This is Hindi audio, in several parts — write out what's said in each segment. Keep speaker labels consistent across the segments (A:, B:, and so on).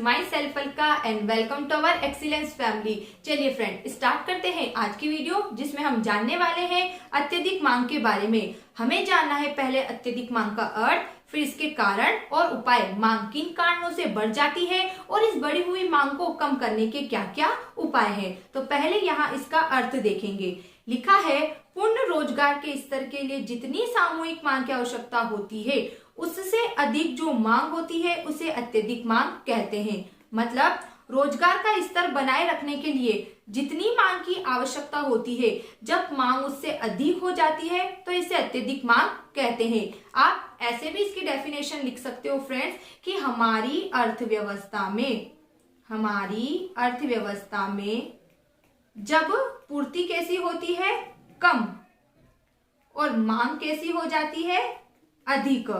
A: My self Alka and welcome to our excellence family. चलिए फ्रेंड, स्टार्ट करते हैं आज की वीडियो, जिसमें हम जानने वाले हैं अत्यधिक मांग के बारे में। हमें जानना है पहले अत्यधिक मांग का अर्थ, फिर इसके कारण और उपाय। मांग किन कारणों से बढ़ जाती है और इस बढ़ी हुई मांग को कम करने के क्या क्या उपाय हैं। तो पहले यहाँ इसका अर्थ देखेंगे। लिखा है, पूर्ण रोजगार के स्तर के लिए जितनी सामूहिक मांग की आवश्यकता होती है उससे अधिक जो मांग होती है उसे अत्यधिक मांग कहते हैं। मतलब रोजगार का स्तर बनाए रखने के लिए जितनी मांग की आवश्यकता होती है, जब मांग उससे अधिक हो जाती है तो इसे अत्यधिक मांग कहते हैं। आप ऐसे भी इसकी डेफिनेशन लिख सकते हो फ्रेंड्स कि हमारी अर्थव्यवस्था में जब पूर्ति कैसी होती है, कम, और मांग कैसी हो जाती है, अधिक,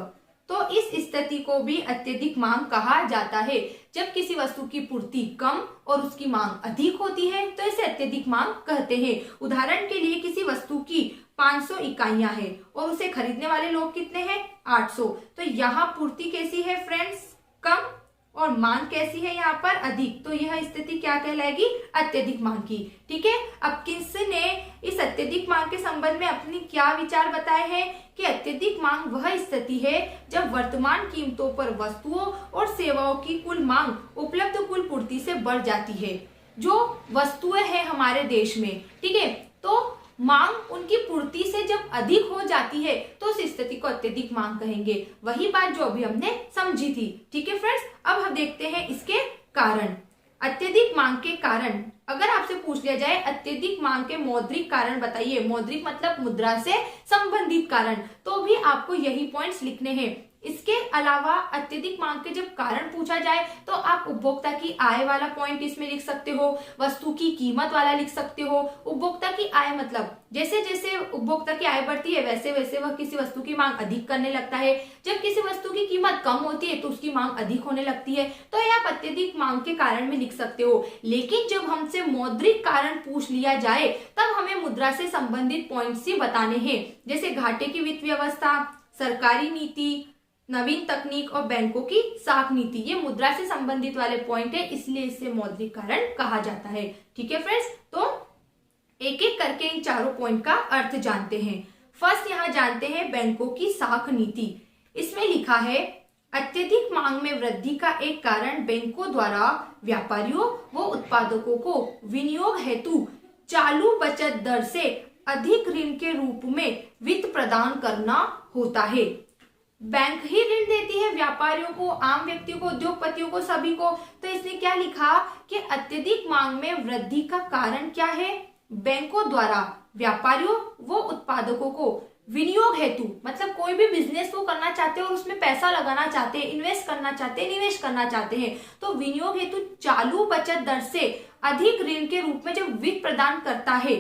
A: तो इस स्थिति को भी अत्यधिक मांग कहा जाता है। जब किसी वस्तु की पूर्ति कम और उसकी मांग अधिक होती है तो इसे अत्यधिक मांग कहते हैं। उदाहरण के लिए किसी वस्तु की 500 इकाइयां हैं और उसे खरीदने वाले लोग कितने हैं, 800। तो यहाँ पूर्ति कैसी है फ्रेंड्स, कम, और मांग कैसी है यहाँ पर, अधिक। तो यह स्थिति क्या कहलाएगी, अत्यधिक मांग की। ठीक है, अब किसने इस अत्यधिक मांग के संबंध में अपनी क्या विचार बताए हैं कि अत्यधिक मांग वह स्थिति है जब वर्तमान कीमतों पर वस्तुओं और सेवाओं की कुल मांग उपलब्ध कुल पूर्ति से बढ़ जाती है। जो वस्तुएं हैं हमारे देश में, ठीक है, तो मांग उनकी पूर्ति से जब अधिक हो जाती है तो उस स्थिति को अत्यधिक मांग कहेंगे। वही बात जो अभी हमने समझी थी। ठीक है फ्रेंड्स, अब हम देखते हैं इसके कारण। अत्यधिक मांग के कारण, अगर आपसे पूछ लिया जाए अत्यधिक मांग के मौद्रिक कारण बताइए, मौद्रिक मतलब मुद्रा से संबंधित कारण, तो भी आपको यही पॉइंट्स लिखने हैं। इसके अलावा अत्यधिक मांग के जब कारण पूछा जाए तो आप उपभोक्ता की आय वाला पॉइंट इसमें लिख सकते हो, वस्तु की कीमत वाला लिख सकते हो। उपभोक्ता की आय मतलब जैसे जैसे उपभोक्ता की आय बढ़ती है वैसे वैसे वह किसी वस्तु की मांग अधिक करने लगता है। जब किसी वस्तु की कीमत कम होती है तो उसकी मांग अधिक होने लगती है। तो ये आप अत्यधिक मांग के कारण में लिख सकते हो। लेकिन जब हमसे मौद्रिक कारण पूछ लिया जाए तब हमें मुद्रा से संबंधित पॉइंट्स ही बताने हैं, जैसे घाटे की वित्त व्यवस्था, सरकारी नीति, नवीन तकनीक और बैंकों की साख नीति। ये मुद्रा से संबंधित वाले पॉइंट है, इसलिए इसे मौद्रिक कारण कहा जाता है। ठीक है फ्रेंड्स, तो एक एक करके इन चारों पॉइंट का अर्थ जानते हैं। फर्स्ट यहाँ जानते हैं बैंकों की साख नीति। इसमें लिखा है, अत्यधिक मांग में वृद्धि का एक कारण बैंकों द्वारा व्यापारियों व उत्पादकों को विनियोग हेतु चालू बचत दर से अधिक ऋण के रूप में वित्त प्रदान करना होता है। बैंक ही ऋण देती है व्यापारियों को, आम व्यक्तियों को, उद्योगपतियों को, सभी को। तो इसने क्या लिखा कि अत्यधिक मांग में वृद्धि का कारण क्या है, बैंकों द्वारा व्यापारियों व उत्पादकों को विनियोग हेतु, मतलब कोई भी बिजनेस को करना चाहते हैं और उसमें पैसा लगाना चाहते हैं, इन्वेस्ट करना चाहते हैं, निवेश करना चाहते हैं, तो विनियोग हेतु चालू बचत दर से अधिक ऋण के रूप में जब वित्त प्रदान करता है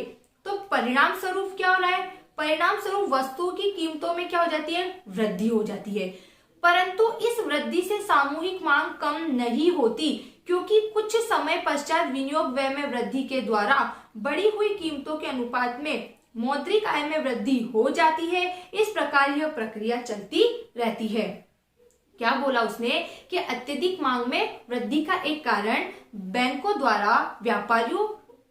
A: तो परिणाम स्वरूप क्या हो रहा है, परिणाम स्वरूप वस्तुओं की कीमतों में क्या हो जाती है, वृद्धि हो जाती है। परंतु इस वृद्धि से सामूहिक मांग कम नहीं होती, क्योंकि कुछ समय पश्चात विनियोग व्यय में वृद्धि के द्वारा बढ़ी हुई कीमतों के अनुपात में मौद्रिक आय में वृद्धि हो जाती है। इस प्रकार यह प्रक्रिया चलती रहती है। क्या बोला उसने कि अत्यधिक मांग में वृद्धि का एक कारण बैंकों द्वारा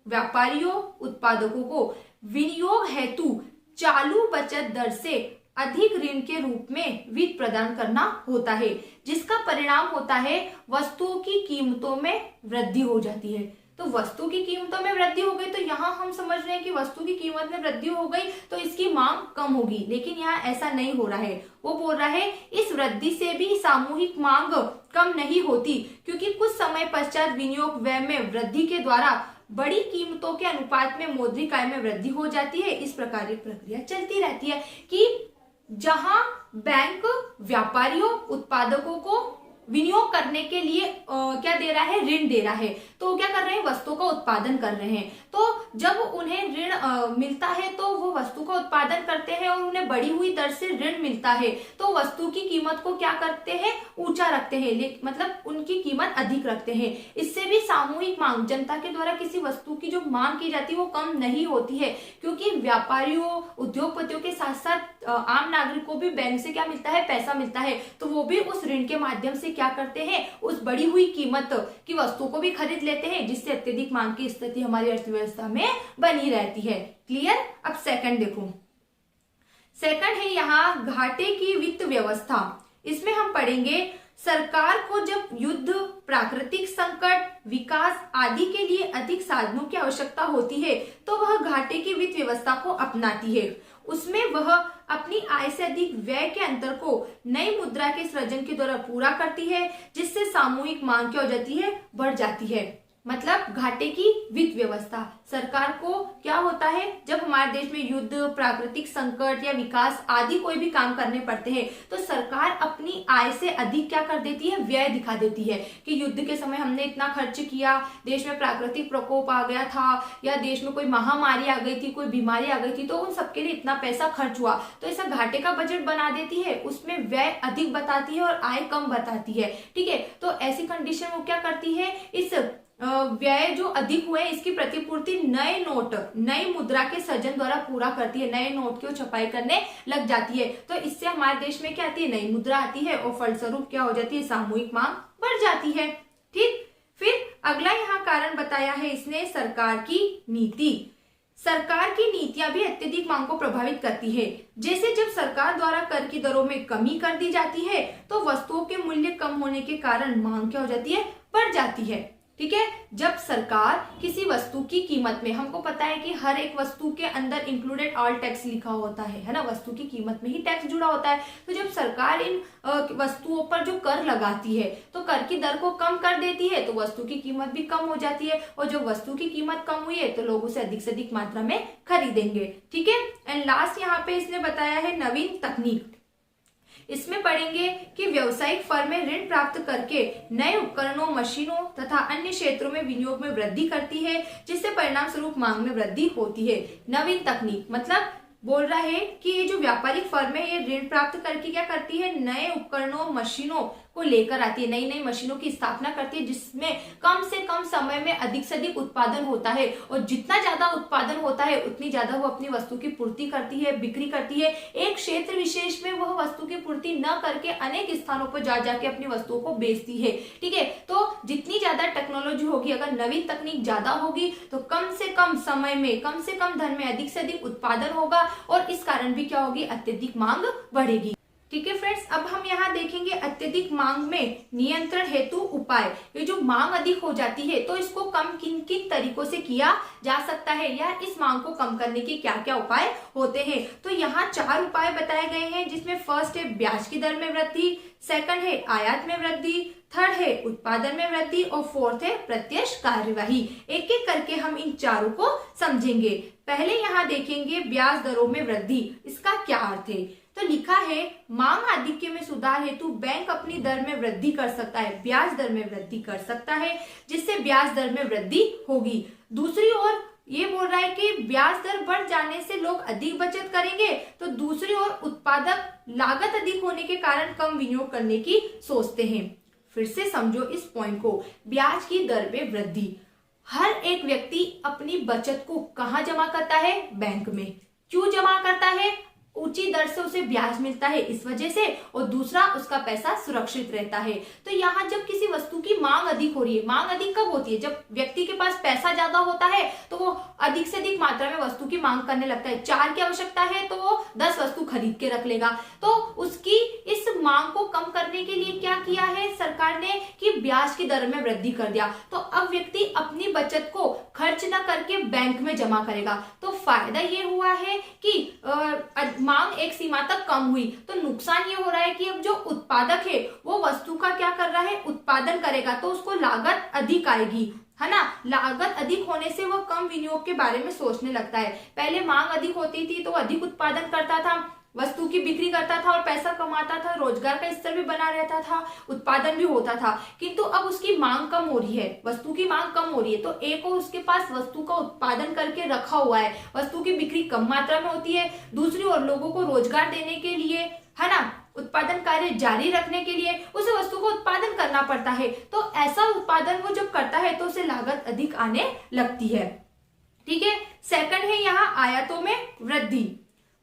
A: व्यापारियों उत्पादकों को विनियोग हेतु चालू बचत दर से अधिक ऋण के रूप में वित्त प्रदान करना होता है, जिसका परिणाम होता है वस्तुओं की कीमतों में वृद्धि हो जाती है। तो वस्तु की कीमतों में वृद्धि हो गई, तो यहाँ हम समझ रहे हैं कि वस्तु की कीमत में वृद्धि हो गई तो इसकी मांग कम होगी, लेकिन यहाँ ऐसा नहीं हो रहा है। वो बोल रहा है इस वृद्धि से भी सामूहिक मांग कम नहीं होती, क्योंकि कुछ समय पश्चात विनियोग व्यय में वृद्धि के द्वारा बड़ी कीमतों के अनुपात में मौद्रिक आय में वृद्धि हो जाती है। इस प्रकार की प्रक्रिया चलती रहती है कि जहां बैंक व्यापारियों उत्पादकों को विनियोग करने के लिए क्या दे रहा है, ऋण दे रहा है, तो क्या कर रहे हैं, वस्तुओं का उत्पादन कर रहे हैं। तो जब उन्हें ऋण मिलता है तो वो वस्तु का उत्पादन करते हैं और उन्हें बढ़ी हुई दर से ऋण मिलता है, तो वस्तु की कीमत को क्या करते हैं, ऊंचा रखते हैं, मतलब उनकी कीमत अधिक रखते हैं। इससे भी सामूहिक मांग, जनता के द्वारा किसी वस्तु की जो मांग की जाती है वो कम नहीं होती है, क्योंकि व्यापारियों, उद्योगपतियों के साथ साथ आम नागरिक को भी बैंक से क्या मिलता है, पैसा मिलता है, तो वो भी उस ऋण के माध्यम से क्या करते हैं, उस बढ़ी हुई कीमत की वस्तु को भी खरीद लेते हैं, जिससे अत्यधिक मांग की स्थिति हमारी अर्थव्यवस्था में बनी रहती है। क्लियर। अब सेकंड देखो, सेकंड है यहाँ घाटे की वित्त व्यवस्था। इसमें हम पढ़ेंगे सरकार को जब युद्ध, प्राकृतिक संकट, विकास आदि के लिए अधिक साधनों की आवश्यकता होती है तो वह घाटे की वित्त व्यवस्था को अपनाती है। उसमें वह अपनी आय से अधिक व्यय के अंतर को नई मुद्रा के सृजन के द्वारा पूरा करती है, जिससे सामूहिक मांग क्या हो जाती है, बढ़ जाती है। मतलब घाटे की वित्त व्यवस्था, सरकार को क्या होता है, जब हमारे देश में युद्ध, प्राकृतिक संकट या विकास आदि कोई भी काम करने पड़ते हैं तो सरकार अपनी आय से अधिक क्या कर देती है, व्यय दिखा देती है कि युद्ध के समय हमने इतना खर्च किया, देश में प्राकृतिक प्रकोप आ गया था या देश में कोई महामारी आ गई थी, कोई बीमारी आ गई थी, तो उन सबके लिए इतना पैसा खर्च हुआ, तो ऐसा घाटे का बजट बना देती है, उसमें व्यय अधिक बताती है और आय कम बताती है। ठीक है, तो ऐसी कंडीशन वो क्या करती है, इस व्यय जो अधिक हुए इसकी प्रतिपूर्ति नए नोट, नई मुद्रा के सृजन द्वारा पूरा करती है, नए नोट की छपाई करने लग जाती है, तो इससे हमारे देश में क्या आती है, नई मुद्रा आती है और फलस्वरूप क्या हो जाती है, सामूहिक मांग बढ़ जाती है। ठीक, फिर अगला यहाँ कारण बताया है इसने, सरकार की नीति। सरकार की नीतियां भी अत्यधिक मांग को प्रभावित करती है। जैसे जब सरकार द्वारा कर की दरों में कमी कर दी जाती है तो वस्तुओं के मूल्य कम होने के कारण मांग क्या हो जाती है, बढ़ जाती है। ठीक है, जब सरकार किसी वस्तु की कीमत में, हमको पता है कि हर एक वस्तु के अंदर इंक्लूडेड ऑल टैक्स लिखा होता है ना, वस्तु की कीमत में ही टैक्स जुड़ा होता है, तो जब सरकार इन वस्तुओं पर जो कर लगाती है तो कर की दर को कम कर देती है तो वस्तु की कीमत भी कम हो जाती है, और जब वस्तु की कीमत कम हुई है तो लोग उसे अधिक से अधिक मात्रा में खरीदेंगे। ठीक है, एंड लास्ट यहाँ पे इसने बताया है नवीन तकनीक। इसमें पढ़ेंगे कि व्यावसायिक फर्में ऋण प्राप्त करके नए उपकरणों, मशीनों तथा अन्य क्षेत्रों में विनियोग में वृद्धि करती है, जिससे परिणाम स्वरूप मांग में वृद्धि होती है। नवीन तकनीक मतलब बोल रहा है कि ये जो व्यापारिक फर्म है ये ऋण प्राप्त करके क्या करती है, नए उपकरणों, मशीनों को लेकर आती है, नई नई मशीनों की स्थापना करती है, जिसमें कम से कम समय में अधिक से अधिक उत्पादन होता है, और जितना ज्यादा उत्पादन होता है उतनी ज्यादा वो अपनी वस्तु की पूर्ति करती है, बिक्री करती है। एक क्षेत्र विशेष में वह वस्तु की पूर्ति न करके अनेक स्थानों पर जा जाके अपनी वस्तुओं को बेचती है। ठीक है, तो जितनी ज्यादा टेक्नोलॉजी होगी, अगर नवीन तकनीक ज्यादा होगी तो कम से कम समय में, कम से कम धन में अधिक से अधिक उत्पादन होगा, और इस कारण भी क्या होगी, अत्यधिक मांग बढ़ेगी। ठीक है फ्रेंड्स, अब हम यहाँ देखेंगे अत्यधिक मांग में नियंत्रण हेतु उपाय। ये जो मांग अधिक हो जाती है तो इसको कम किन किन तरीकों से किया जा सकता है, या इस मांग को कम करने के क्या क्या उपाय होते हैं। तो यहाँ 4 उपाय बताए गए हैं, जिसमें फर्स्ट है ब्याज की दर में वृद्धि, सेकंड है आयात में वृद्धि, थर्ड है उत्पादन में वृद्धि, और फोर्थ है प्रत्यक्ष कार्यवाही। एक एक करके हम इन चारों को समझेंगे। पहले यहाँ देखेंगे ब्याज दरों में वृद्धि। इसका क्या अर्थ है, तो लिखा है मांग आधिक्य में सुधार हेतु बैंक अपनी दर में वृद्धि कर सकता है, ब्याज दर में वृद्धि कर सकता है, जिससे ब्याज दर में वृद्धि होगी। दूसरी ओर ये बोल रहा है कि ब्याज दर बढ़ जाने से लोग अधिक बचत करेंगे, तो दूसरी ओर उत्पादक लागत अधिक होने के कारण कम विनियोग करने की सोचते हैं। फिर से समझो इस पॉइंट को, ब्याज की दर में वृद्धि। हर एक व्यक्ति अपनी बचत को कहाँ जमा करता है, बैंक में। क्यों जमा करता है, ऊंची दर से उसे ब्याज मिलता है इस वजह से, और दूसरा उसका पैसा सुरक्षित रहता है। तो यहाँ जब किसी वस्तु की मांग अधिक हो रही है, मांग अधिक कब होती है, जब व्यक्ति के पास पैसा ज्यादा होता है तो वो अधिक से अधिक मात्रा में वस्तु की मांग करने लगता है। 4 की आवश्यकता है तो वो 10 वस्तु खरीद के रख लेगा। तो उसकी इस मांग को कम करने के लिए क्या किया है सरकार ने, कि ब्याज की दर में वृद्धि कर दिया। तो अब व्यक्ति अपनी बचत को खर्च न करके बैंक में जमा करेगा। तो फायदा ये हुआ है कि मांग एक सीमा तक कम हुई, तो नुकसान ये हो रहा है कि अब जो उत्पादक है वो वस्तु का क्या कर रहा है, उत्पादन करेगा, तो उसको लागत अधिक आएगी, है ना। लागत अधिक होने से वह कम विनियोग के बारे में सोचने लगता है। पहले मांग अधिक होती थी तो अधिक उत्पादन करता था, वस्तु की बिक्री करता था और पैसा कमाता था, रोजगार का स्तर भी बना रहता था, उत्पादन भी होता था। किंतु अब उसकी मांग कम हो रही है, वस्तु की मांग कम हो रही है, तो एक और उसके पास वस्तु का उत्पादन करके रखा हुआ है, वस्तु की बिक्री कम मात्रा में होती है, दूसरी ओर लोगों को रोजगार देने के लिए, है ना, उत्पादन कार्य जारी रखने के लिए उसे वस्तु को उत्पादन करना पड़ता है। तो ऐसा उत्पादन वो जब करता है तो उसे लागत अधिक आने लगती है। ठीक है। सेकंड है यहाँ आयातों में वृद्धि।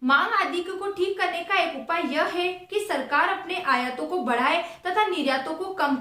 A: मांग आदि को ठीक करने का एक उपाय यह है कि सरकार अपने आयातों को बढ़ाए तथा निर्यातों को कम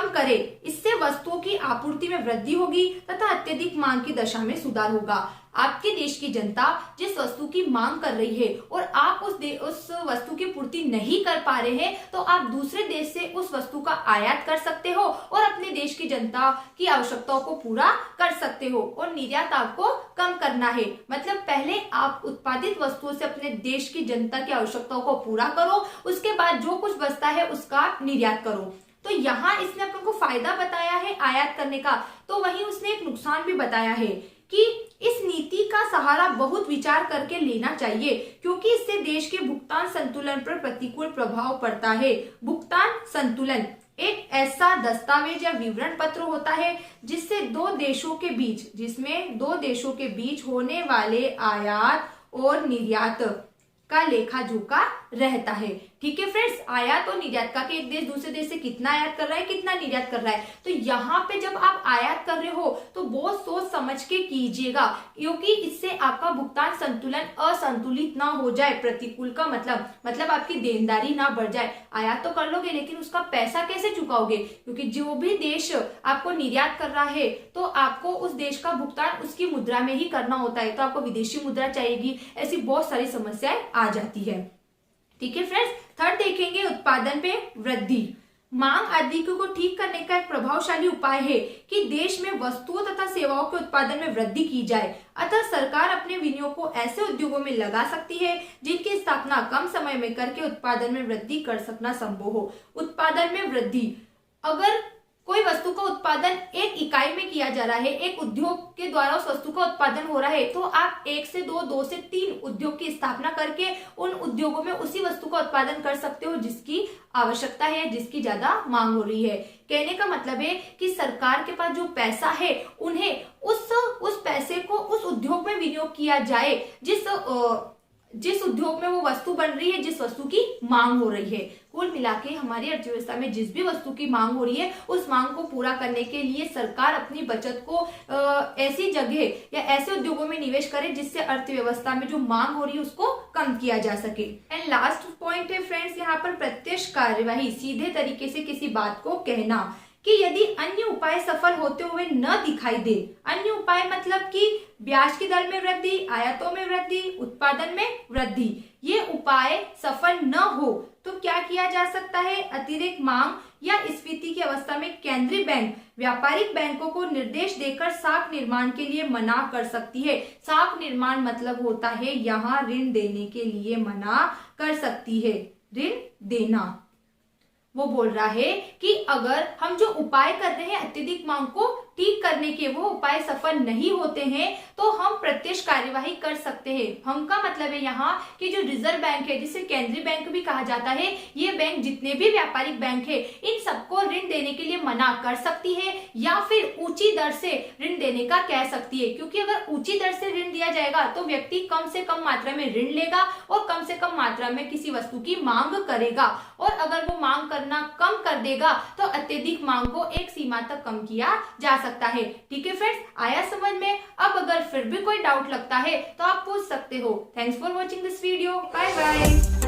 A: करे। इससे वस्तुओं की आपूर्ति में वृद्धि होगी तथा अत्यधिक मांग की दशा में सुधार होगा। आपके देश की जनता जिस वस्तु की मांग कर रही है और आप उस वस्तु की पूर्ति नहीं कर पा रहे हैं, तो आप दूसरे देश से उस वस्तु का आयात कर सकते हो और अपने देश की जनता की आवश्यकताओं को पूरा कर सकते हो। और निर्यात आपको कम करना है, मतलब पहले आप उत्पादित वस्तुओं से अपने देश की जनता की आवश्यकताओं को पूरा करो, उसके बाद जो कुछ बचता है उसका निर्यात करो। तो यहाँ इसने अपन को फायदा बताया है आयात करने का, तो वहीं उसने एक नुकसान भी बताया है कि इस नीति का सहारा बहुत विचार करके लेना चाहिए, क्योंकि इससे देश के भुगतान संतुलन पर प्रतिकूल प्रभाव पड़ता है। भुगतान संतुलन एक ऐसा दस्तावेज या विवरण पत्र होता है जिसमें दो देशों के बीच होने वाले आयात और निर्यात का लेखा जोखा रहता है। ठीक है फ्रेंड्स, आयात और निर्यात का कि एक देश दूसरे देश से कितना आयात कर रहा है, कितना निर्यात कर रहा है। तो यहाँ पे जब आप आयात कर रहे हो तो बहुत सोच समझ के कीजिएगा, क्योंकि इससे आपका भुगतान संतुलन असंतुलित ना हो जाए। प्रतिकूल का मतलब आपकी देनदारी ना बढ़ जाए। आयात तो कर लोगे लेकिन उसका पैसा कैसे चुकाओगे, क्योंकि जो भी देश आपको निर्यात कर रहा है तो आपको उस देश का भुगतान उसकी मुद्रा में ही करना होता है, तो आपको विदेशी मुद्रा चाहिएगी। ऐसी बहुत सारी समस्याएं आ जाती है। ठीक है फ्रेंड्स, थर्ड देखेंगे उत्पादन पे वृद्धि। मांग आदि को ठीक करने का एक प्रभावशाली उपाय है कि देश में वस्तुओं तथा सेवाओं के उत्पादन में वृद्धि की जाए। अतः सरकार अपने विनियोग को ऐसे उद्योगों में लगा सकती है जिनकी स्थापना कम समय में करके उत्पादन में वृद्धि कर सकना संभव हो। उत्पादन में वृद्धि, अगर कोई वस्तु का उत्पादन एक इकाई में किया जा रहा है, एक उद्योग के द्वारा उस वस्तु का उत्पादन हो रहा है, तो आप 1 से 2, 2 से 3 उद्योग की स्थापना करके उन उद्योगों में उसी वस्तु का उत्पादन कर सकते हो जिसकी आवश्यकता है, जिसकी ज्यादा मांग हो रही है। कहने का मतलब है कि सरकार के पास जो पैसा है उन्हें उस पैसे को उस उद्योग में विनियोग किया जाए जिस उद्योग में वो वस्तु बन रही है, जिस वस्तु की मांग हो रही है। कुल मिलाके हमारी अर्थव्यवस्था में जिस भी वस्तु की मांग हो रही है उस मांग को पूरा करने के लिए सरकार अपनी बचत को ऐसी जगह या ऐसे उद्योगों में निवेश करे जिससे अर्थव्यवस्था में जो मांग हो रही है उसको कम किया जा सके। एंड लास्ट पॉइंट है फ्रेंड्स यहाँ पर प्रत्यक्ष कार्यवाही, सीधे तरीके से किसी बात को कहना कि यदि अन्य उपाय सफल होते हुए न दिखाई दे, अन्य उपाय मतलब कि ब्याज की दर में वृद्धि, आयातों में वृद्धि, उत्पादन में वृद्धि, ये उपाय सफल न हो तो क्या किया जा सकता है? अतिरिक्त मांग या स्फीति की अवस्था में केंद्रीय बैंक व्यापारिक बैंकों को निर्देश देकर साख निर्माण के लिए मना कर सकती है। साख निर्माण मतलब होता है यहाँ ऋण देने के लिए मना कर सकती है, ऋण देना। वो बोल रहा है कि अगर हम जो उपाय कर रहे हैं अत्यधिक मांग को ठीक करने के, वो उपाय सफल नहीं होते हैं तो हम प्रत्यक्ष कार्यवाही कर सकते हैं। हम का मतलब है यहाँ कि जो रिजर्व बैंक है, जिसे केंद्रीय बैंक भी कहा जाता है, ये बैंक जितने भी व्यापारिक बैंक है इन सबको ऋण देने के लिए मना कर सकती है या फिर ऊंची दर से ऋण देने का कह सकती है। क्योंकि अगर ऊंची दर से ऋण दिया जाएगा तो व्यक्ति कम से कम मात्रा में ऋण लेगा और कम से कम मात्रा में किसी वस्तु की मांग करेगा, और अगर वो मांग करना कम कर देगा तो अत्यधिक मांग को एक सीमा तक कम किया जा सकता है। ठीक है फ्रेंड्स, आया समझ में? अब अगर फिर भी कोई डाउट लगता है तो आप पूछ सकते हो। Thanks for watching this video, bye bye.